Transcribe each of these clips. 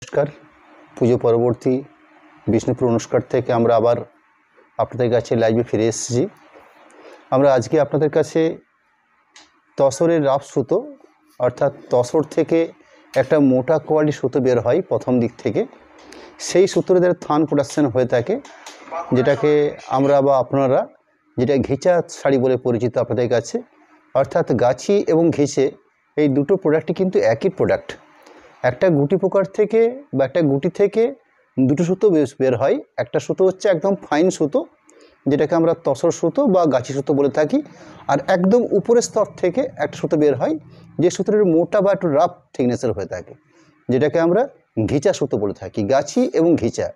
নমস্কার। পুজো পরবর্তী বিষ্ণুপুর অনুষ্ঠান থেকে আমরা আবার আপনাদের কাছে লাইভে ফিরে এসেছি। আমরা আজকে আপনাদের কাছে তসরের রাফ সুতো অর্থাৎ তসর থেকে একটা মোটা কোয়ালিটি সুতো বের হয় প্রথম দিক থেকে, সেই সুতোর দ্বারা থান প্রোডাকশন হয়ে থাকে, যেটাকে আমরা বা আপনারা যেটা ঘিচা শাড়ি বলে পরিচিত আপনাদের কাছে। অর্থাৎ গাছি এবং ঘিচে এই দুটো প্রোডাক্টই কিন্তু একই প্রোডাক্ট। একটা গুটি পোকার থেকে বা একটা গুটি থেকে দুটো সুতো বের হয়। একটা সুতো হচ্ছে একদম ফাইন সুতো, যেটাকে আমরা তসর সুতো বা গাছি সুতো বলে থাকি, আর একদম উপরের স্তর থেকে একটা সুতো বের হয় যে সুতোর মোটা বা একটু রাফ থিকনেসের হয়ে থাকে, যেটাকে আমরা ঘিচা সুতো বলে থাকি। গাছি এবং ঘিচা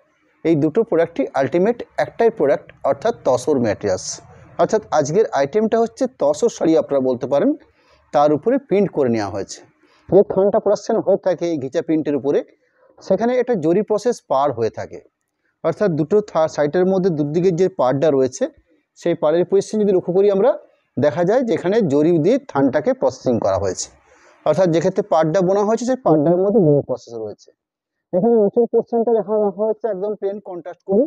এই দুটো প্রোডাক্টই আলটিমেট একটাই প্রোডাক্ট, অর্থাৎ তসর ম্যাটেরিয়ালস। অর্থাৎ আজকের আইটেমটা হচ্ছে তসর শাড়ি আপনারা বলতে পারেন, তার উপরে প্রিন্ট করে নেওয়া হয়েছে। যে থানটা প্রোডাকশন হয়ে থাকে এই ঘিচা প্রিন্টের উপরে, সেখানে একটা জরি প্রসেস পার হয়ে থাকে। অর্থাৎ দুটো সাইটের মধ্যে দুদিকের যে পাড়টা রয়েছে, সেই পাড়ের পজিশন যদি লক্ষ্য করি আমরা, দেখা যায় যেখানে জরি দিয়ে থানটাকে প্রসেসিং করা হয়েছে। অর্থাৎ যেক্ষেত্রে পাড়টা বোনা হয়েছে সেই পাড়টার মধ্যে জরি প্রসেস রয়েছে। এখানে নিচের পোর্শনটা রাখা হয়েছে একদম প্লেন কন্ট্রাস্ট করে,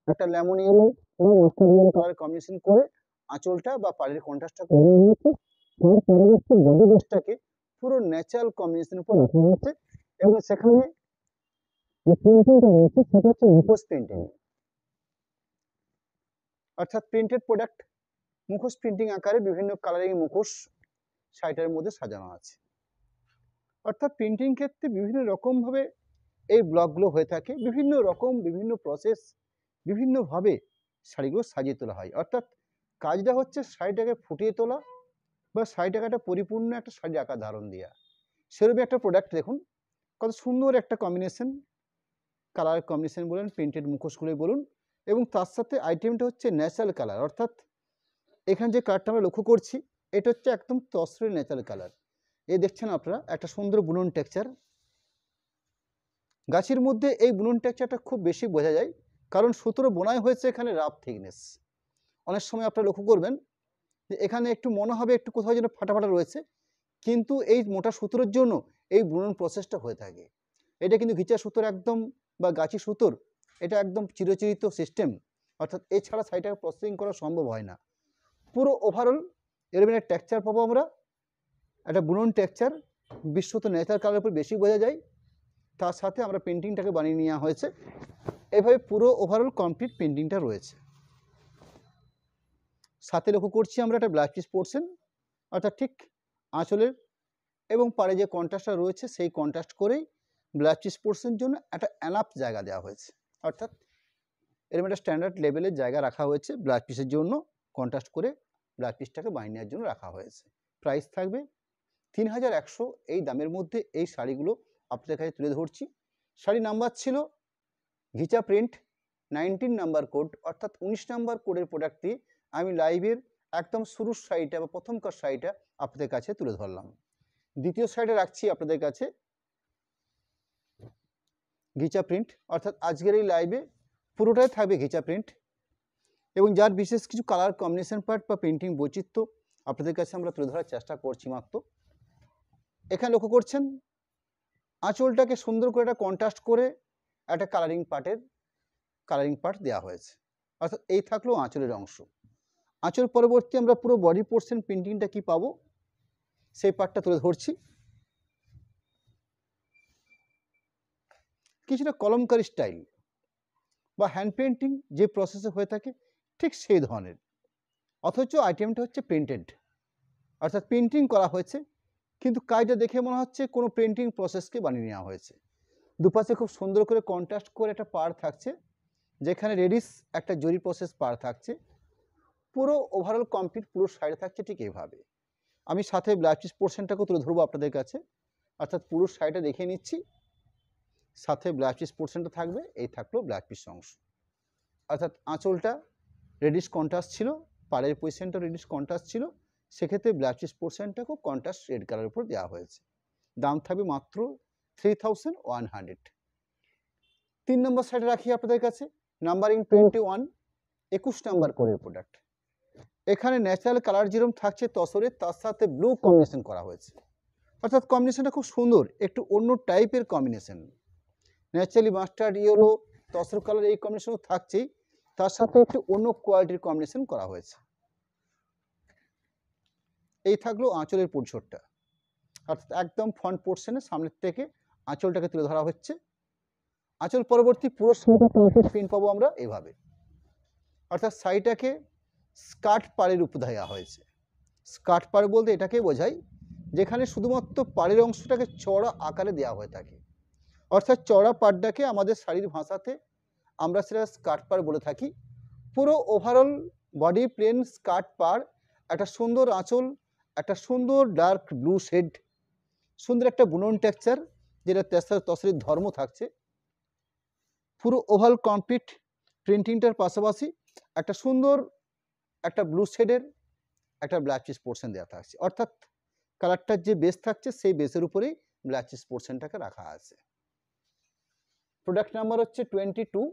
একটা লেমন ইয়েলো এবং মাস্টার্ড ইয়েলো কালার কম্বিনেশন করে আঁচলটা বা পাড়ের কন্ট্রাস্টটা করে নিয়েছে। তার পরবর্তী বডি বেসটাকে পুরো ন্যাচারাল কম্বিনেশনের উপর রাখা হয়েছে, এবং সেখানে যে প্রিন্টিংটা রয়েছে সেটা হচ্ছে মুখোশ প্রিন্টিং। অর্থাৎ প্রিন্টেড প্রোডাক্ট মুখোশ প্রিন্টিং আকারে বিভিন্ন কালারিং মুখোশ শাড়িটার মধ্যে সাজানো আছে। অর্থাৎ প্রিন্টিং ক্ষেত্রে বিভিন্ন রকমভাবে এই ব্লকগুলো হয়ে থাকে, বিভিন্ন রকম বিভিন্ন প্রসেস বিভিন্নভাবে শাড়িগুলো সাজিয়ে তোলা হয়। অর্থাৎ কাজটা হচ্ছে শাড়িটাকে ফুটিয়ে তোলা বা শাড়িটাকে একটা পরিপূর্ণ একটা শাড়ির আকার ধারণ দেওয়া। সেরকমই একটা প্রোডাক্ট দেখুন, কত সুন্দর একটা কম্বিনেশন, কালার কম্বিনেশন বলুন, প্রিন্টেড মুখোশগুলোই বলুন, এবং তার সাথে আইটেমটা হচ্ছে ন্যাচারাল কালার। অর্থাৎ এখানে যে কালারটা আমরা লক্ষ্য করছি এটা হচ্ছে একদম তসরের ন্যাচারাল কালার। এই দেখছেন আপনারা একটা সুন্দর বুনন টেক্সচার। গাছের মধ্যে এই বুনন টেক্সচারটা খুব বেশি বোঝা যায়, কারণ সুতোর বোনাই হয়েছে এখানে রাফ থিকনেস। অনেক সময় আপনারা লক্ষ্য করবেন যে এখানে একটু মনে হবে একটু কোথাও যেন ফাটা ফাটা রয়েছে, কিন্তু এই মোটা সুতোর জন্য এই বুনন প্রসেসটা হয়ে থাকে। এটা কিন্তু ঘিচা সুতোর একদম বা গাছি সুতোর এটা একদম চিরচিরিত সিস্টেম। অর্থাৎ এছাড়া শাড়িটাকে প্রসেসিং করা সম্ভব হয় না। পুরো ওভারঅল এরকম একটা টেক্সচার পাবো আমরা, একটা বুনন টেক্সচার, বিশ্বত ন্যাচারাল কালারের উপর বেশি বোঝা যায়। তার সাথে আমরা পেন্টিংটাকে বানিয়ে নেওয়া হয়েছে, এভাবে পুরো ওভারঅল কমপ্লিট পেন্টিংটা রয়েছে। সাথে লক্ষ্য করছি আমরা একটা ব্লাউজ পিস পোর্শন, অর্থাৎ ঠিক আঁচলের এবং পাড়ে যে কন্ট্রাস্টটা রয়েছে সেই কন্ট্রাস্ট করেই ব্লাউজ পিস পোর্শনের জন্য একটা অ্যানাপ জায়গা দেওয়া হয়েছে। অর্থাৎ এরকম একটা স্ট্যান্ডার্ড লেভেলের জায়গা রাখা হয়েছে ব্লাউজ পিসের জন্য, কন্ট্রাস্ট করে ব্লাউজ পিসটাকে বানিয়ে নেওয়ার জন্য রাখা হয়েছে। প্রাইস থাকবে 3100। এই দামের মধ্যে এই শাড়িগুলো আপনাদের কাছে তুলে ধরছি। শাড়ি নাম্বার ছিল ঘিচা প্রিন্ট 19 নাম্বার কোড, অর্থাৎ 19 নাম্বার কোডের প্রোডাক্ট দিয়ে আমি লাইভের একদম শুরুর শাড়িটা বা প্রথমকার শাড়িটা আপনাদের কাছে তুলে ধরলাম। দ্বিতীয় শাড়িটা রাখছি আপনাদের কাছে ঘিচা প্রিন্ট, অর্থাৎ আজকের এই লাইভে পুরোটাই থাকবে ঘিচা প্রিন্ট, এবং যার বিশেষ কিছু কালার কম্বিনেশন পার্ট বা প্রিন্টিং বৈচিত্র্য আপনাদের কাছে আমরা তুলে ধরার চেষ্টা করছি মাত্র। এখানে লক্ষ্য করছেন আঁচলটাকে সুন্দর করে একটা কন্ট্রাস্ট করে একটা কালারিং পার্ট দেওয়া হয়েছে। অর্থাৎ এই থাকলো আঁচলের অংশ। আঁচল পরবর্তী আমরা পুরো বডি পোর্শন প্রিন্টিংটা কি পাবো সেই পার্টটা তুলে ধরছি। কিছুটা কলমকারি স্টাইল বা হ্যান্ড পেন্টিং যে প্রসেসে হয়ে থাকে ঠিক সেই ধরনের, অথচ আইটেমটা হচ্ছে প্রিন্টেড, অর্থাৎ প্রিন্টিং করা হয়েছে, কিন্তু কাজটা দেখে মনে হচ্ছে কোনো প্রিন্টিং প্রসেসকে বানিয়ে নেওয়া হয়েছে। দুপাশে খুব সুন্দর করে কন্ট্রাস্ট করে একটা পাড় থাকছে, যেখানে রেডিশ একটা জরি প্রসেস পাড় থাকছে। পুরো ওভারঅল কমপ্লিট পুরো শাড়ি থাকছে ঠিক এইভাবে। আমি সাথে ব্লাউজ পিস পোর্শনটাকেও তুলে ধরবো আপনাদের কাছে, অর্থাৎ পুরো শাড়িটা দেখে নিচ্ছি। সাথে ব্লাউজ পিস পোর্শনটা থাকবে, এই থাকলো ব্লাউজ পিস অংশ। অর্থাৎ আঁচলটা রেডিশ কন্ট্রাস্ট ছিল, পাড়ের পজিশনটা রেডিশ কন্ট্রাস্ট ছিল, সেক্ষেত্রে ব্লাউজ পিস পোর্শনটাকেও কন্ট্রাস্ট রেড কালারের উপর দেওয়া হয়েছে। দাম থাকবে মাত্র 3100। 3 নম্বর শাড়ি রাখি আপনাদের কাছে, নাম্বারিং 21, 21 নাম্বার কোডের প্রোডাক্ট। এখানে ন্যাচারাল কালার যেরকম থাকছে তসরের, তার সাথে ব্লু কম্বিনেশন করা হয়েছে। অর্থাৎ কম্বিনেশনটা খুব সুন্দর, একটু অন্য টাইপের combination. Naturally mustard yellow tussar colour এই কম্বিনেশনও থাকছেই, তার সাথে একটু অন্য কোয়ালিটির কম্বিনেশন করা হয়েছে। এই থাকলো আঁচলের পরিসরটা, অর্থাৎ একদম ফ্রন্ট পোর্শনের সামনের থেকে আঁচলটাকে তুলে ধরা হচ্ছে। আঁচল পরবর্তী পুরো প্রিন্ট পাবো আমরা এভাবে, অর্থাৎ শাড়িটাকে স্কার্ট পাড়ের উপর দেওয়া হয়েছে। স্কার্ট পাড় বলতে এটাকে বোঝায় যেখানে শুধুমাত্র পাড়ের অংশটাকে চড়া আকারে দেওয়া হয়ে থাকে, অর্থাৎ চড়া পাড়টাকে আমাদের শাড়ির ভাষাতে আমরা সেটা স্কার্ট পাড় বলে থাকি। পুরো ওভারঅল বডি প্লেন স্কার্ট পাড়, একটা সুন্দর আঁচল, একটা সুন্দর ডার্ক ব্লু শেড, সুন্দর একটা বুনন টেক্সচার যেটা তসরের ধর্ম থাকছে। পুরো ওভাল কমপ্লিট প্রিন্টিংটার পাশাপাশি একটা সুন্দর একটা ব্লু শেডের একটা ব্ল্যাক চিজ পোর্শন দেওয়া থাকছে, অর্থাৎ কালারটার যে বেস থাকছে সেই বেসের উপরেই ব্ল্যাক চিজ পোর্শনটাকে রাখা আছে। প্রোডাক্ট নাম্বার হচ্ছে 22,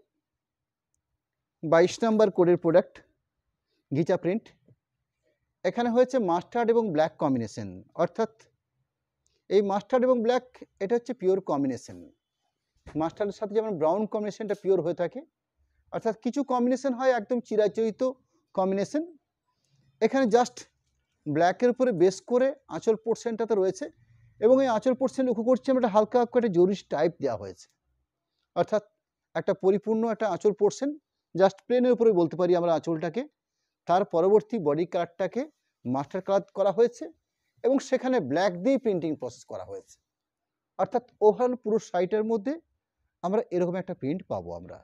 22 নাম্বার কোডের প্রোডাক্ট, ঘিচা প্রিন্ট। এখানে হয়েছে মাস্টার্ড এবং ব্ল্যাক কম্বিনেশন, অর্থাৎ এই মাস্টার্ড এবং ব্ল্যাক এটা হচ্ছে পিওর কম্বিনেশন। মাস্টার্ডের সাথে যেমন ব্রাউন কম্বিনেশনটা পিওর হয়ে থাকে, অর্থাৎ কিছু কম্বিনেশন হয় একদম চিরাচরিত কম্বিনেশন। এখানে জাস্ট ব্ল্যাকের উপরে বেস করে আঁচল পোর্শনটাতে রয়েছে, এবং এই আঁচল পোর্শন লক্ষ্য করছি আমরা একটা হালকা একটা জরিস টাইপ দেওয়া হয়েছে, অর্থাৎ একটা পরিপূর্ণ একটা আঁচল পোর্শন জাস্ট প্লেনের উপরে বলতে পারি আমরা আঁচলটাকে। তার পরবর্তী বডি কালারটাকে মাস্টার কালার করা হয়েছে এবং সেখানে ব্ল্যাক দিয়ে প্রিন্টিং প্রসেস করা হয়েছে, অর্থাৎ ওভারঅল পুরো শাড়িটার মধ্যে আমরা এরকম একটা প্রিন্ট পাবো। আমরা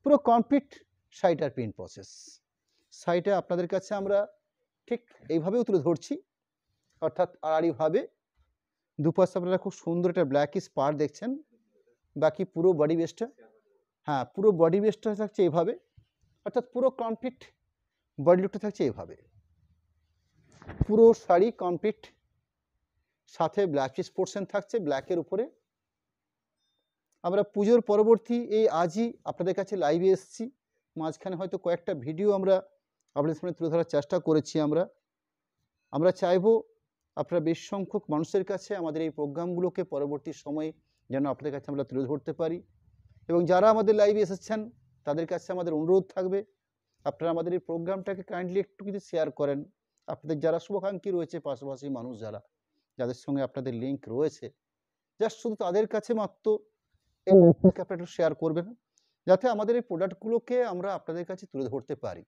পুরো কমপ্লিট শাড়িটার প্রিন্ট প্রসেস, শাড়িটা আপনাদের কাছে আমরা ঠিক এইভাবেও তুলে ধরছি, অর্থাৎ আড়াআড়িভাবে দুপাশে আপনারা খুব সুন্দর একটা ব্ল্যাকিশ পাড় দেখছেন। বাকি পুরো বডি বেসটা, হ্যাঁ পুরো বডি বেসটা থাকছে এইভাবে, অর্থাৎ পুরো কমপ্লিট বডি লুকটা থাকছে এইভাবে, পুরো শাড়ি কমপ্লিট, সাথে ব্ল্যাকিশ পোর্শন থাকছে ব্ল্যাকের উপরে। আমরা পুজোর পরবর্তী এই আজই আপনাদের কাছে লাইভে এসেছি, মাঝখানে হয়তো কয়েকটা ভিডিও আমরা আপনাদের সামনে তুলে ধরার চেষ্টা করেছি। আমরা চাইবো আপনারা বেশ সংখ্যক মানুষের কাছে আমাদের এই প্রোগ্রামগুলোকে পরবর্তী সময়ে যেন আপনাদের কাছে আমরা তুলে ধরতে পারি, এবং যারা আমাদের লাইভে এসেছেন তাদের কাছে আমাদের অনুরোধ থাকবে আপনারা আমাদের এই প্রোগ্রামটাকে কাইন্ডলি একটু কিছু শেয়ার করেন। আপনাদের যারা শুভাকাঙ্ক্ষী রয়েছে, পাশাপাশি মানুষ যাদের সঙ্গে আপনাদের লিঙ্ক রয়েছে, জাস্ট শুধু তাদের কাছে মাত্র এই লিঙ্কটাকে আপনারা একটু শেয়ার করবেন, যাতে আমাদের এই প্রোডাক্টগুলোকে আমরা আপনাদের কাছে তুলে ধরতে পারি,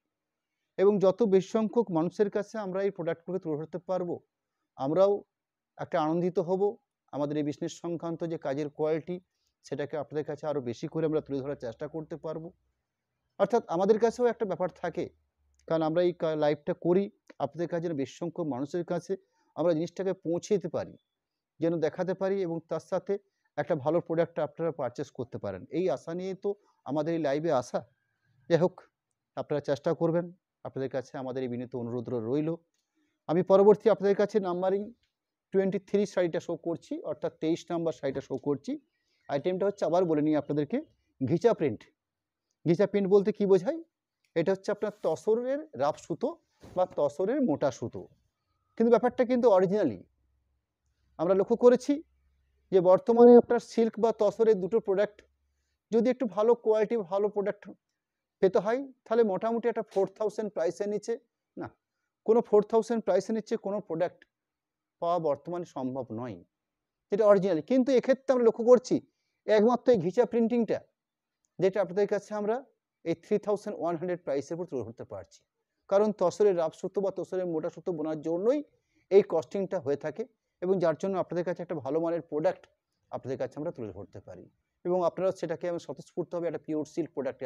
এবং যত বেশি সংখ্যক মানুষের কাছে আমরা এই প্রোডাক্টগুলোকে তুলে ধরতে পারবো, আমরাও একটা আনন্দিত হব। আমাদের এই বিজনেস সংক্রান্ত যে কাজের কোয়ালিটি সেটাকে আপনাদের কাছে আরও বেশি করে আমরা তুলে ধরার চেষ্টা করতে পারবো। অর্থাৎ আমাদের কাছেও একটা ব্যাপার থাকে, কারণ আমরা এই লাইভটা করি আপনাদের কাছে বেশি সংখ্যক মানুষের কাছে আমরা জিনিসটাকে পৌঁছে দিতে পারি, যেন দেখাতে পারি, এবং তার সাথে একটা ভালো প্রোডাক্ট আপনারা পারচেস করতে পারেন, এই আশা নিয়ে তো আমাদের এই লাইভে আসা। যাই হোক, আপনারা চেষ্টা করবেন, আপনাদের কাছে আমাদের এই বিনীত অনুরোধ রইল। আমি পরবর্তী আপনাদের কাছে নাম্বারিং 23 শাড়িটা শো করছি, অর্থাৎ 23 নাম্বার শাড়িটা শো করছি। আইটেমটা হচ্ছে, আবার বলে নিই আপনাদেরকে, ঘিচা প্রিন্ট। ঘিচা প্রিন্ট বলতে কি বোঝায়? এটা হচ্ছে আপনার তসরের রাফ সুতো বা তসরের মোটা সুতো, কিন্তু ব্যাপারটা কিন্তু অরিজিনালি আমরা লক্ষ্য করেছি যে বর্তমানে আপনার সিল্ক বা তসরের দুটো প্রোডাক্ট যদি একটু ভালো কোয়ালিটি ভালো প্রোডাক্ট পেতে হয়, তাহলে মোটামুটি একটা 4000 প্রাইসের নিচে না, কোনো 4000 প্রাইসের নিচে কোনো প্রোডাক্ট পাওয়া বর্তমানে সম্ভব নয়, যেটা অরিজিনালি। কিন্তু এক্ষেত্রে আমরা লক্ষ্য করছি একমাত্র এই ঘিচা প্রিন্টিংটা, যেটা আপনাদের কাছে আমরা এই 3100 প্রাইসের উপর তুলে ধরতে পারছি, কারণ তসরের রাফ সুতো বা তসরের মোটা সুতো বোনার জন্যই এই কস্টিংটা হয়ে থাকে, এবং যার জন্য আপনাদের কাছে একটা ভালো মানের প্রোডাক্ট আপনাদের কাছে আমরা তুলে ধরতে পারি, এবং আপনারা সেটাকে স্বতঃস্ফূর্তভাবে একটা পিওর সিল্ক প্রোডাক্টে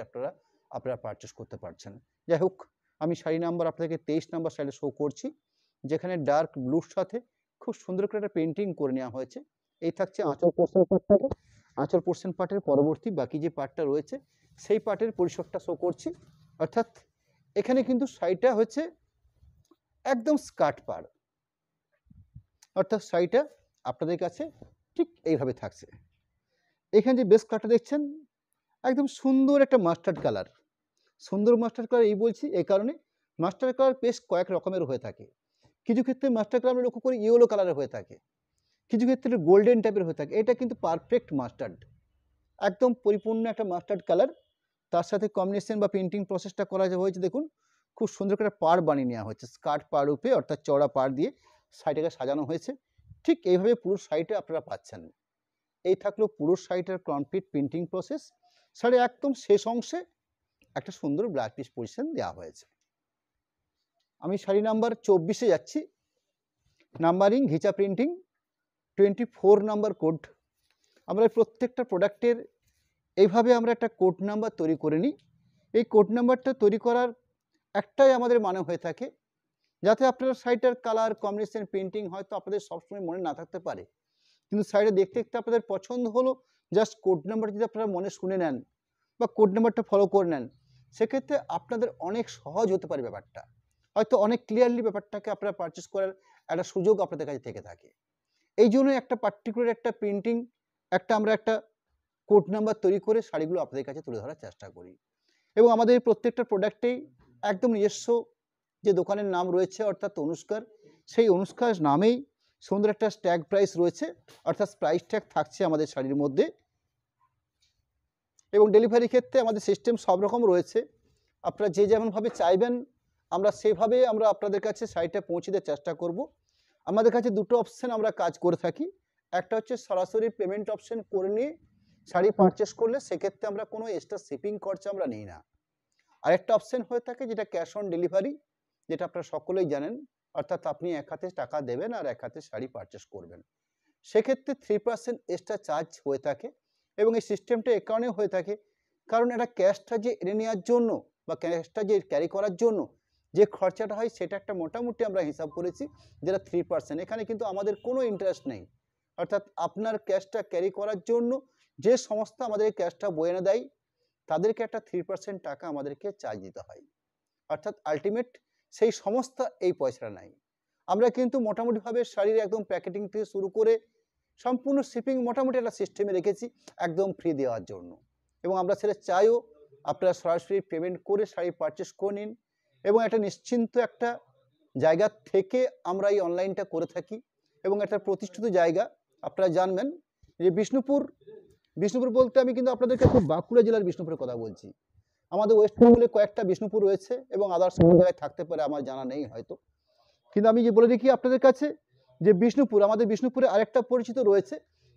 আপনারা পারচেস করতে পারছেন। যাই হোক, আমি শাড়ি নাম্বার আপনাদেরকে 23 নাম্বার শাড়িটা শো করছি, যেখানে ডার্ক ব্লুর সাথে খুব সুন্দর করে একটা পেন্টিং করে নেওয়া হয়েছে। এই থাকছে আঁচল পোর্শন পার্টটাকে, আঁচল পোর্শন পার্টের পরবর্তী বাকি যে পার্টটা রয়েছে সেই পার্টের পরিসরটা শো করছি, অর্থাৎ এখানে কিন্তু শাড়িটা হচ্ছে একদম স্কার্ট পাড়, অর্থাৎ শাড়িটা আপনাদের কাছে ঠিক এইভাবে থাকছে। এখানে যে বেস কালারটা দেখছেন একদম সুন্দর একটা মাস্টার্ড কালার। সুন্দর মাস্টার্ড কালার এই বলছি এই কারণে, মাস্টার্ড কালার বেশ কয়েক রকমের হয়ে থাকে। কিছু ক্ষেত্রে মাস্টার্ড কালার আমরা লক্ষ্য করি ইয়েলো কালারের হয়ে থাকে, কিছু ক্ষেত্রে গোল্ডেন টাইপের হয়ে থাকে। এটা কিন্তু পারফেক্ট মাস্টার্ড, একদম পরিপূর্ণ একটা মাস্টার্ড কালার, তার সাথে কম্বিনেশন বা প্রিন্টিং প্রসেসটা করা হয়েছে। দেখুন খুব সুন্দর করে পাড় বানিয়ে নেওয়া হয়েছে, স্কার্ট পাড় রূপে, অর্থাৎ চওড়া পাড় দিয়ে শাড়িটাকে সাজানো হয়েছে। ঠিক এইভাবে পুরো শাড়িটা আপনারা পাচ্ছেন। এই থাকলো পুরো শাড়িটার কমপ্লিট প্রিন্টিং প্রসেস। শাড়ির একদম শেষ অংশে একটা সুন্দর ব্লাউজ পিস পজিশন দেওয়া হয়েছে। আমি শাড়ি নাম্বার 24-এ যাচ্ছি। নাম্বারিং, ঘিচা প্রিন্টিং, 24 নাম্বার কোড। আমরা প্রত্যেকটা প্রোডাক্টের এইভাবে আমরা একটা কোড নাম্বার তৈরি করে নিই। এই কোড নাম্বারটা তৈরি করার একটাই আমাদের মানে হয়ে থাকে, যাতে আপনারা শাড়িটার কালার কম্বিনেশন প্রিন্টিং হয়তো আপনাদের সবসময় মনে না থাকতে পারে, কিন্তু শাড়িটা দেখতে দেখতে আপনাদের পছন্দ হলো, জাস্ট কোড নাম্বার যদি আপনারা মনে শুনে নেন বা কোড নাম্বারটা ফলো করে নেন, সেক্ষেত্রে আপনাদের অনেক সহজ হতে পারে ব্যাপারটা, হয়তো অনেক ক্লিয়ারলি ব্যাপারটাকে আপনারা পারচেস করার একটা সুযোগ আপনাদের কাছে থেকে থাকে। এই জন্য একটা পার্টিকুলার একটা প্রিন্টিং আমরা একটা কোড নাম্বার তৈরি করে শাড়িগুলো আপনাদের কাছে তুলে ধরার চেষ্টা করি। এবং আমাদের প্রত্যেকটা প্রোডাক্টেই একদম নিজস্ব যে দোকানের নাম রয়েছে, অর্থাৎ অনুষ্কার, সেই অনুষ্কার নামেই সুন্দর একটা ট্যাগ প্রাইস রয়েছে, অর্থাৎ প্রাইস ট্যাগ থাকছে আমাদের শাড়ির মধ্যে। এবং ডেলিভারি ক্ষেত্রে আমাদের সিস্টেম সব রকম রয়েছে, আপনারা যে যেমনভাবে চাইবেন আমরা সেভাবে আমরা আপনাদের কাছে শাড়িটা পৌঁছে দেওয়ার চেষ্টা করব। আমাদের কাছে দুটো অপশান আমরা কাজ করে থাকি। একটা হচ্ছে সরাসরি পেমেন্ট অপশান করে নিয়ে শাড়ি পারচেস করলে সেক্ষেত্রে আমরা কোনো এক্সট্রা শিপিং খরচা আমরা নিই না। আরেকটা অপশান হয়ে থাকে যেটা ক্যাশ অন ডেলিভারি, যেটা আপনারা সকলেই জানেন, অর্থাৎ আপনি এক হাতে টাকা দেবেন আর এক হাতে শাড়ি পারচেস করবেন। সেক্ষেত্রে 3% এক্সট্রা চার্জ হয়ে থাকে। এবং এই সিস্টেমটা এ কারণে হয়ে থাকে কারণ এটা ক্যাশটা যে এনে নেওয়ার জন্য বা ক্যাশটা যে ক্যারি করার জন্য যে খরচাটা হয় সেটা একটা মোটামুটি আমরা হিসাব করেছি, যেটা 3%। এখানে কিন্তু আমাদের কোনো ইন্টারেস্ট নেই, অর্থাৎ আপনার ক্যাশটা ক্যারি করার জন্য যে সংস্থা আমাদের ক্যাশটা বয়ে এনে দেয় তাদেরকে একটা 3% টাকা আমাদেরকে চার্জ দিতে হয়, অর্থাৎ আলটিমেট সেই সংস্থা এই পয়সাটা নেয়। আমরা কিন্তু মোটামুটিভাবে শাড়ির একদম প্যাকেটিং থেকে শুরু করে সম্পূর্ণ শিপিং মোটামুটি একটা সিস্টেমে রেখেছি একদম ফ্রি দেওয়ার জন্য। এবং আমরা সেটা চাইও আপনারা সরাসরি পেমেন্ট করে শাড়ি পারচেস করে নিন এবং একটা নিশ্চিন্ত একটা জায়গা থেকে আমরা এই অনলাইনটা করে থাকি। এবং একটা প্রতিষ্ঠিত জায়গা আপনারা জানবেন যে বিষ্ণুপুর বলতে আমি কিন্তু আপনাদেরকে খুব বাঁকুড়া জেলার বিষ্ণুপুরের কথা বলছি। আমাদের ওয়েস্ট বেঙ্গলে কয়েকটা বিষ্ণুপুর রয়েছে এবং আদার্স জায়গায় থাকতে পারে, আমার জানা নেই হয়তো, কিন্তু আমি যে বলে দেখি আপনাদের কাছে যে বিষ্ণুপুর, আমাদের বিষ্ণুপুরে আরেকটা পরিচিত রয়েছে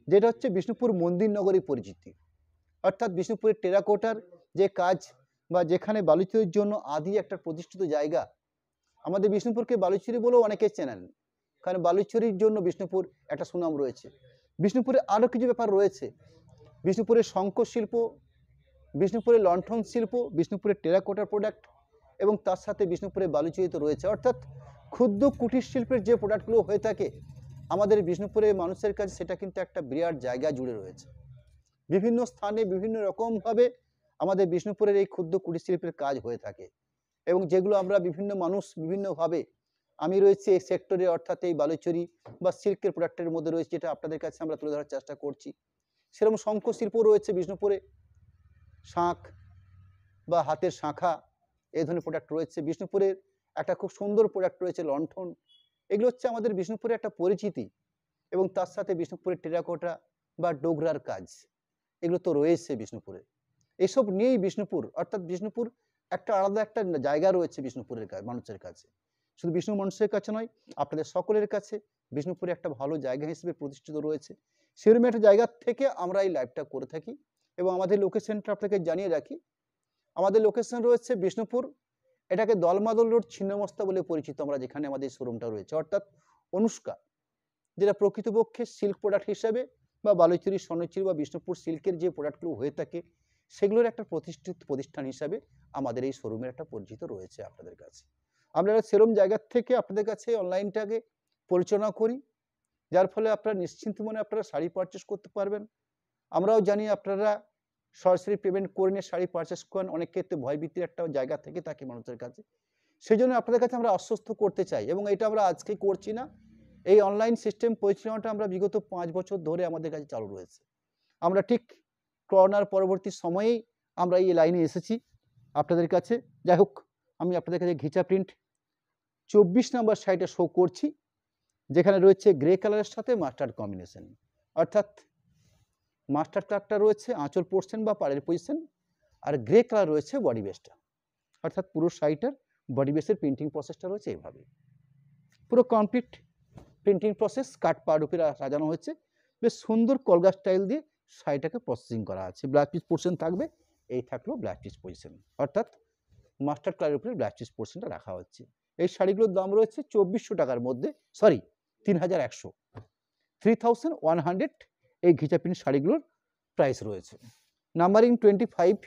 যেটা হচ্ছে বিষ্ণুপুর মন্দির নগরী পরিচিতি, অর্থাৎ বিষ্ণুপুরের টেরাকোটার যে কাজ বা যেখানে বালুচুরির জন্য আদি একটা প্রতিষ্ঠিত জায়গা। আমাদের বিষ্ণুপুরকে বালুচুরি বলেও অনেকে চেনেন, কারণ বালুচুরির জন্য বিষ্ণুপুর একটা সুনাম রয়েছে। বিষ্ণুপুরে আরও কিছু ব্যাপার রয়েছে, বিষ্ণুপুরের শঙ্খ শিল্প, বিষ্ণুপুরের লণ্ঠন শিল্প, বিষ্ণুপুরের টেরাকোটার প্রোডাক্ট এবং তার সাথে বিষ্ণুপুরের বালুচুরিতে রয়েছে, অর্থাৎ ক্ষুদ্র কুটির শিল্পের যে প্রোডাক্টগুলো হয়ে থাকে আমাদের বিষ্ণুপুরের মানুষের কাছে সেটা কিন্তু একটা বিরাট জায়গা জুড়ে রয়েছে। বিভিন্ন স্থানে বিভিন্ন রকমভাবে আমাদের বিষ্ণুপুরের এই ক্ষুদ্র কুটির শিল্পের কাজ হয়ে থাকে এবং যেগুলো আমরা বিভিন্ন মানুষ বিভিন্নভাবে, আমি রয়েছে এই সেক্টরে, অর্থাৎ এই বালুচুরি বা সিল্কের প্রোডাক্টের মধ্যে রয়েছে, যেটা আপনাদের কাছে আমরা তুলে ধরার চেষ্টা করছি। সেরকম শঙ্খ শিল্প রয়েছে বিষ্ণুপুরে, শাঁখ বা হাতের শাঁখা এই ধরনের প্রোডাক্ট রয়েছে। বিষ্ণুপুরের একটা খুব সুন্দর প্রোডাক্ট রয়েছে লণ্ঠন। এগুলো হচ্ছে আমাদের বিষ্ণুপুরের একটা পরিচিতি এবং তার সাথে বিষ্ণুপুরের টেরাকোটা বা ডোগরার কাজ এগুলো তো রয়েছে বিষ্ণুপুরে। এসব নিয়েই বিষ্ণুপুর, অর্থাৎ বিষ্ণুপুর একটা আলাদা একটা জায়গা রয়েছে বিষ্ণুপুরের মানুষের কাছে, শুধু বিষ্ণু মানুষের কাছে নয়, আপনাদের সকলের কাছে বিষ্ণুপুরে একটা ভালো জায়গা হিসেবে প্রতিষ্ঠিত রয়েছে। সেরকম একটা জায়গা থেকে আমরা এই লাইভটা করে থাকি এবং আমাদের লোকেশনটা আপনাকে জানিয়ে রাখি। আমাদের লোকেশন রয়েছে বিষ্ণুপুর, এটাকে দলমাদল রোড ছিন্নমস্তা বলে পরিচিত আমরা যেখানে আমাদের শোরুমটা রয়েছে, অর্থাৎ অনুষ্কা, যেটা প্রকৃতপক্ষে সিল্ক প্রোডাক্ট হিসাবে বা বালুচুরি, স্বর্ণচুরি বা বিষ্ণুপুর সিল্কের যে প্রোডাক্টগুলো হয়ে থাকে সেগুলোর একটা প্রতিষ্ঠিত প্রতিষ্ঠান হিসাবে আমাদের এই শোরুমের একটা পরিচিত রয়েছে আপনাদের কাছে। আমরা সেরকম জায়গা থেকে আপনাদের কাছে অনলাইনটাকে পরিচালনা করি, যার ফলে আপনারা নিশ্চিন্ত মনে আপনারা শাড়ি পারচেস করতে পারবেন। আমরাও জানি আপনারা সরাসরি পেমেন্ট করে নিয়ে শাড়ি পারচেস করেন, অনেক ক্ষেত্রে ভয়ভীতির একটা জায়গা থেকে থাকে মানুষের কাছে, সেই জন্য আপনাদের কাছে আমরা আশ্বস্ত করতে চাই এবং এটা আমরা আজকে করছি না, এই অনলাইন সিস্টেম পরিচালনাটা আমরা বিগত 5 বছর ধরে আমাদের কাছে চালু রয়েছে। আমরা ঠিক করোনার পরবর্তী সময়েই আমরা এই লাইনে এসেছি আপনাদের কাছে। যাই হোক, আমি আপনাদের কাছে ঘিচা প্রিন্ট 24 নম্বর শাড়িটা শো করছি, যেখানে রয়েছে গ্রে কালারের সাথে মাস্টার্ড কম্বিনেশন, অর্থাৎ মাস্টার কালারটা রয়েছে আঁচল পোর্শন বা পাড়ের পজিশন, আর গ্রে কালার রয়েছে বডি বেসটা, অর্থাৎ পুরো শাড়িটার বডি বেসের প্রিন্টিং প্রসেসটা রয়েছে এইভাবে। পুরো কমপ্লিট প্রিন্টিং প্রসেস, কাট পাড় উপরে সাজানো হয়েছে, বেশ সুন্দর কলগা স্টাইল দিয়ে শাড়িটাকে প্রসেসিং করা আছে। ব্লাউজ পিস পোর্শন থাকবে, এই থাকলো ব্লাউজ পিস পজিশন, অর্থাৎ মাস্টার কালারের উপরে ব্লাউজ পিস পোর্শনটা রাখা হচ্ছে। এই শাড়িগুলোর দাম রয়েছে 2400 টাকার মধ্যে, সরি 3100, 3100 এই ঘিচা প্রিন্ট শাড়িগুলোর প্রাইস রয়েছে। নাম্বারিং 25।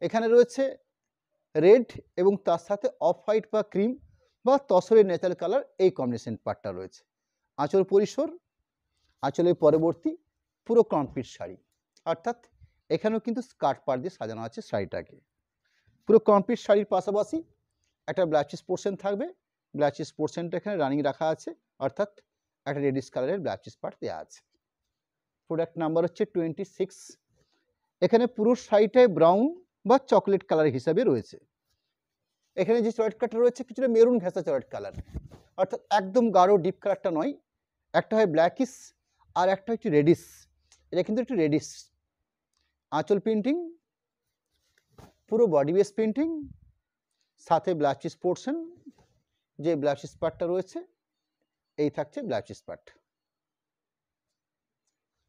এখানে রয়েছে রেড এবং তার সাথে অফ হোয়াইট বা ক্রিম বা তসরের ন্যাচারাল কালার, এই কম্বিনেশন পার্টটা রয়েছে। আঁচল পরিসর, আঁচলের পরবর্তী পুরো কমপ্লিট শাড়ি, অর্থাৎ এখানেও কিন্তু স্কার্ট পাড় দিয়ে সাজানো আছে শাড়িটাকে। পুরো কমপ্লিট শাড়ির পাশাপাশি একটা ব্লাউজ পিস পোর্শন থাকবে, ব্লাউজ পিস পোর্শনটা এখানে রানিং রাখা আছে, অর্থাৎ একটা রেডিশ কালারের ব্লাউজ পিস পার্ট দেওয়া আছে। প্রোডাক্ট নাম্বার হচ্ছে 26। এখানে পুরো শাড়িটায় ব্রাউন বা চকলেট কালার হিসাবে রয়েছে। এখানে যে চয়েট কালারটা রয়েছে কিছুটা মেরুন ঘেঁষা চয়েট কালার, অর্থাৎ একদম গাঢ় ডিপ কালারটা নয়, একটা হয় ব্ল্যাকিশ আর একটা হচ্ছে রেডিশ, এটা কিন্তু একটু রেডিশ। আঁচল প্রিন্টিং, পুরো বডি বেস প্রিন্টিং, সাথে ব্লাউজ পিস পোর্শন, যে ব্লাউজ পিস পার্টটা রয়েছে এই থাকছে blouse piece part.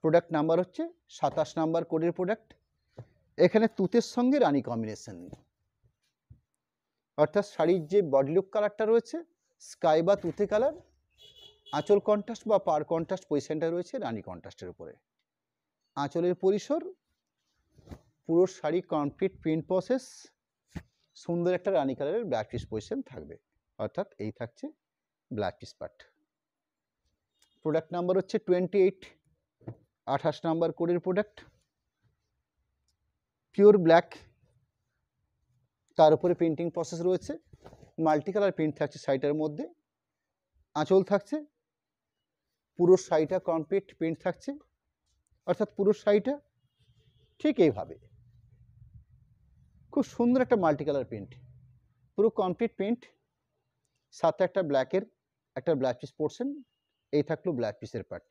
Product number হচ্ছে 27 নাম্বার কোডের প্রোডাক্ট। এখানে তুতের সঙ্গে রানী কম্বিনেশন, অর্থাৎ শাড়ির যে বডি লুক কালারটা রয়েছে স্কাই বা তুতে কালার, আঁচল কন্ট্রাস্ট বা পার কন্ট্রাস্ট পজিশনটা রয়েছে রানী কন্ট্রাস্টের উপরে। আঁচলের পরিসর, পুরো শাড়ি কমপ্লিট প্রিন্ট প্রসেস, সুন্দর একটা রানী কালারের ব্লাউজ পিস পজিশন থাকবে, অর্থাৎ এই থাকছে blouse piece part. Product number হচ্ছে 28, 28 নাম্বার কোডের প্রোডাক্ট। পিওর ব্ল্যাক, তার উপরে প্রিন্টিং প্রসেস রয়েছে, মাল্টি কালার প্রিন্ট থাকছে শাড়িটার মধ্যে। আঁচল থাকছে, পুরো শাড়িটা কমপ্লিট প্রিন্ট থাকছে, অর্থাৎ পুরো শাড়িটা ঠিক এইভাবে খুব সুন্দর একটা মাল্টি কালার প্রিন্ট, পুরো কমপ্লিট প্রিন্ট, সাথে একটা ব্ল্যাকের একটা ব্লাউজ পিস পোর্শন, এই থাকলো ব্লাউজ পিসের পার্ট।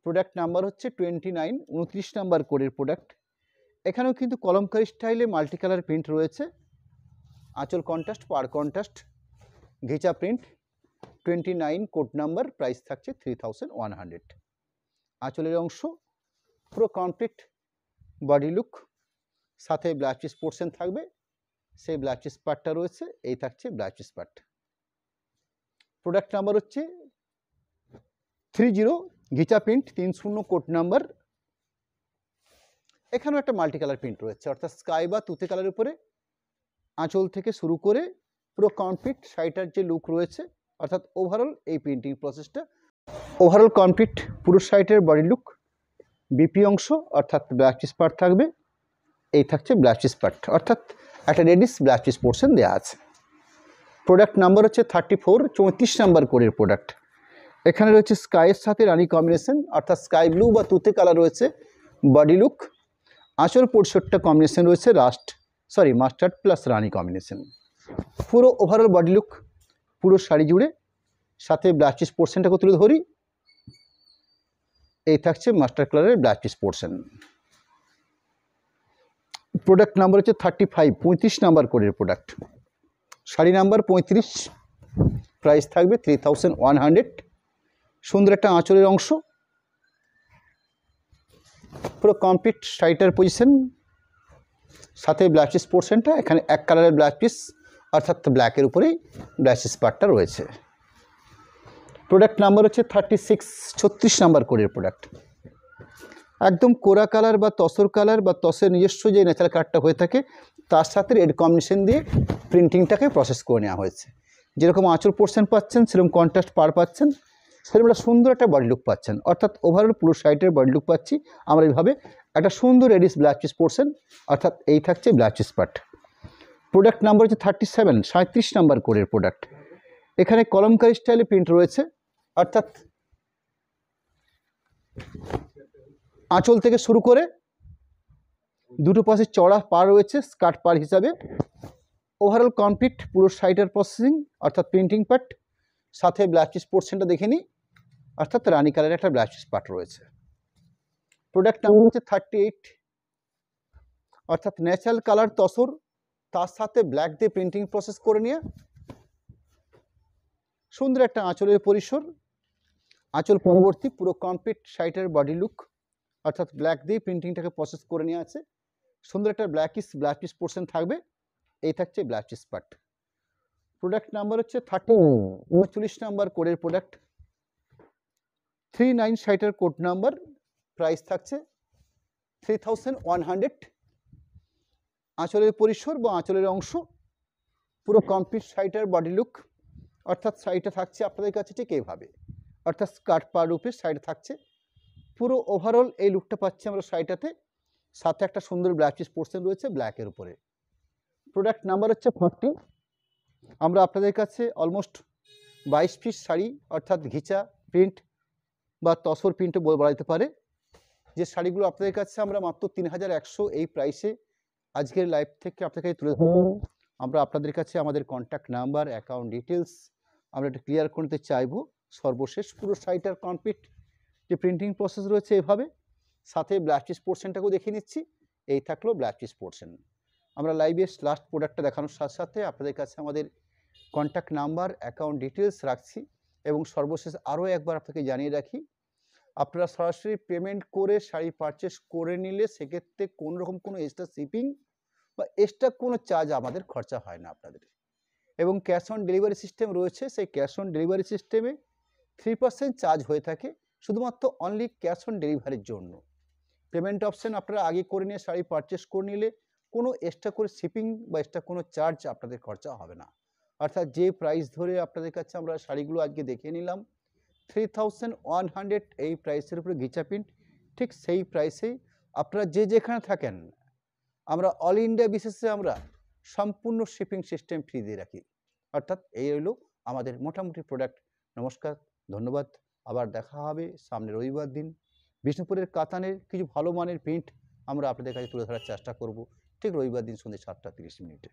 প্রোডাক্ট নাম্বার হচ্ছে 29, 29 নাম্বার কোডের প্রোডাক্ট। এখানেও কিন্তু কলমকারি স্টাইলে মাল্টি কালার প্রিন্ট রয়েছে, আঁচল কন্ট্রাস্ট, পার কন্ট্রাস্ট, ঘিচা প্রিন্ট। 29 কোড নাম্বার, প্রাইস থাকছে 3100। আঁচলের অংশ পুরো কমপ্লিট বডি লুক, সাথে ব্লাউজ পিস পোর্শন থাকবে, সেই ব্লাউজ পিস পার্টটা রয়েছে, এই থাকছে blouse piece part. Product number হচ্ছে 30, ঘিচা প্রিন্ট 30 কোড নাম্বার। এখানেও একটা মাল্টি কালার প্রিন্ট রয়েছে, অর্থাৎ স্কাই বা তুতে কালারের উপরে আঁচল থেকে শুরু করে পুরো কমপ্লিট শাড়িটার যে লুক রয়েছে, অর্থাৎ ওভারঅল এই প্রিন্টিং প্রসেসটা ওভারঅল কমপ্লিট পুরো শাড়িটার বডি লুক। বিপি অংশ অর্থাৎ ব্লাউজ পিস পার্ট থাকবে, এই থাকছে ব্লাউজ পিস পার্ট, অর্থাৎ একটা রেডিশ ব্লাউজ পিস পোর্শন দেওয়া আছে। প্রোডাক্ট নাম্বার হচ্ছে 34, 34 নাম্বার কোডের প্রোডাক্ট। এখানে রয়েছে স্কাইয়ের সাথে রানী কম্বিনেশন, অর্থাৎ স্কাই ব্লু বা তুতে কালার রয়েছে বডি লুক। আঁচল পরিসরটা কম্বিনেশন রয়েছে মাস্টার্ড প্লাস রানী কম্বিনেশন। পুরো ওভারঅল বডি লুক পুরো শাড়ি জুড়ে, সাথে ব্লাউজ পিস পোর্শনটাকে তুলে ধরি, এই থাকছে মাস্টার কালারের blouse piece portion. Product number হচ্ছে 35, 35 নাম্বার কোডের প্রোডাক্ট। শাড়ি নাম্বার 35, প্রাইস থাকবে 3100। সুন্দর একটা আঁচলের অংশ, পুরো কমপ্লিট শাড়িটার পজিশন, সাথে ব্লাউজ পিস পোর্শনটা এখানে এক কালারের ব্লাউজ পিস, অর্থাৎ ব্ল্যাকের উপরেই ব্লাউজ পিস পার্টটা রয়েছে। প্রোডাক্ট নাম্বার হচ্ছে 36, 36 নাম্বার কোডের প্রোডাক্ট। একদম কোরা কালার বা তসর কালার বা তসের নিজস্ব যে ন্যাচারাল কালারটা হয়ে থাকে তার সাথে রেড কম্বিনেশন দিয়ে প্রিন্টিংটাকে প্রসেস করে নেওয়া হয়েছে। যেরকম আঁচল পোর্শন পাচ্ছেন, সেরকম কন্ট্রাস্ট পার পাচ্ছেন, সেরকম একটা সুন্দর একটা বডি লুক পাচ্ছেন, অর্থাৎ ওভারঅল পুরো শাড়িটার বডি লুক পাচ্ছি আমরা এইভাবে। একটা সুন্দর রেডিশ ব্লাউজ পিস পোর্শন, অর্থাৎ এই থাকছে blouse piece part. Product number হচ্ছে 37, 37 নাম্বার কোডের প্রোডাক্ট। এখানে কলমকারি স্টাইলে প্রিন্ট রয়েছে, অর্থাৎ আঁচল থেকে শুরু করে দুটো পাশে চড়া পার রয়েছে স্কার্ট পার হিসাবে। ওভারঅল কমপ্লিট পুরো শাড়িটার প্রসেসিং, অর্থাৎ প্রিন্টিং পার্ট, সাথে ব্লাউজ পিস পোর্শনটা দেখে নিই, অর্থাৎ রানী কালারের একটা ব্লাউজ পিস পার্ট রয়েছে। প্রোডাক্ট নাম্বার হচ্ছে 38, অর্থাৎ ন্যাচারাল কালার তসর, তার সাথে ব্ল্যাক দিয়ে প্রিন্টিং প্রসেস করে নিয়ে সুন্দর একটা আঁচলের পরিসর, আঁচল পরবর্তী পুরো কমপ্লিট শাড়িটার বডি লুক, অর্থাৎ ব্ল্যাক দিয়ে প্রিন্টিংটাকে প্রসেস করে নিয়ে আছে, সুন্দর একটা ব্ল্যাকিশ পোর্শন থাকবে, এই থাকছে ব্ল্যাকিশ পার্ট। প্রোডাক্ট নাম্বার হচ্ছে 39 নাম্বার কোডের প্রোডাক্ট, 39 শাড়িটার কোড নাম্বার, প্রাইস থাকছে 3100। আঁচলের পরিসর বা আঁচলের অংশ, পুরো কমপ্লিট শাড়িটার বডি লুক, অর্থাৎ শাড়িটা থাকছে আপনাদের কাছে ঠিক এইভাবে, অর্থাৎ স্কার্ট পা রূপে শাড়িটা থাকছে, পুরো ওভারঅল এই লুকটা পাচ্ছি আমরা শাড়িটাতে, সাথে একটা সুন্দর ব্ল্যাকিশ পোর্শন রয়েছে ব্ল্যাকের উপরে। প্রোডাক্ট নাম্বার হচ্ছে 40। আমরা আপনাদের কাছে অলমোস্ট 22 পিস শাড়ি, অর্থাৎ ঘিচা প্রিন্ট বা তসর প্রিন্টও বলা যেতে পারে, যে শাড়িগুলো আপনাদের কাছে আমরা মাত্র 3100 এই প্রাইসে আজকের লাইভ থেকে আপনাদের কাছে তুলে ধরব। আমরা আপনাদের কাছে আমাদের কন্ট্যাক্ট নাম্বার, অ্যাকাউন্ট ডিটেলস আমরা এটা ক্লিয়ার করতে চাইবো। সর্বশেষ পুরো শাড়িটার কমপ্লিট যে প্রিন্টিং প্রসেস রয়েছে এভাবে, সাথে ব্ল্যাকিশ পোর্শনটাকেও দেখিয়ে নিচ্ছি, এই থাকলো ব্ল্যাকিশ পোর্শন। আমরা লাইভে লাস্ট প্রোডাক্টটা দেখানোর সাথে সাথে আপনাদের কাছে আমাদের কন্ট্যাক্ট নাম্বার, অ্যাকাউন্ট ডিটেলস রাখছি, এবং সর্বশেষ আরও একবার আপনাকে জানিয়ে রাখি, আপনারা সরাসরি পেমেন্ট করে শাড়ি পারচেস করে নিলে সেক্ষেত্রে কোনো রকম কোনো এক্সট্রা শিপিং বা এক্সট্রা কোনো চার্জ আমাদের খরচা হয় না আপনাদের, এবং ক্যাশ অন ডেলিভারি সিস্টেম রয়েছে, সেই ক্যাশ অন ডেলিভারি সিস্টেমে 3% চার্জ হয়ে থাকে, শুধুমাত্র অনলি ক্যাশ অন ডেলিভারির জন্য। পেমেন্ট অপশান আপনারা আগে করে নিয়ে শাড়ি পারচেস করে নিলে কোনো এক্সট্রা করে শিপিং বা এক্সট্রা কোনো চার্জ আপনাদের খরচা হবে না, অর্থাৎ যে প্রাইস ধরে আপনাদের কাছে আমরা শাড়িগুলো আজকে দেখিয়ে নিলাম 3100 এই প্রাইসের উপরে ঘিচা প্রিন্ট, ঠিক সেই প্রাইসেই আপনারা যে যেখানে থাকেন আমরা অল ইন্ডিয়া বেসিসে আমরা সম্পূর্ণ শিপিং সিস্টেম ফ্রি দিয়ে রাখি। অর্থাৎ এই হলো আমাদের মোটামুটি প্রোডাক্ট। নমস্কার, ধন্যবাদ, আবার দেখা হবে সামনে রবিবার দিন। বিষ্ণুপুরের কাতানের কিছু ভালো মানের প্রিন্ট আমরা আপনাদের কাছে তুলে ধরার চেষ্টা করব, ঠিক রবিবার দিন সন্ধ্যে 7টা 30 মিনিটে।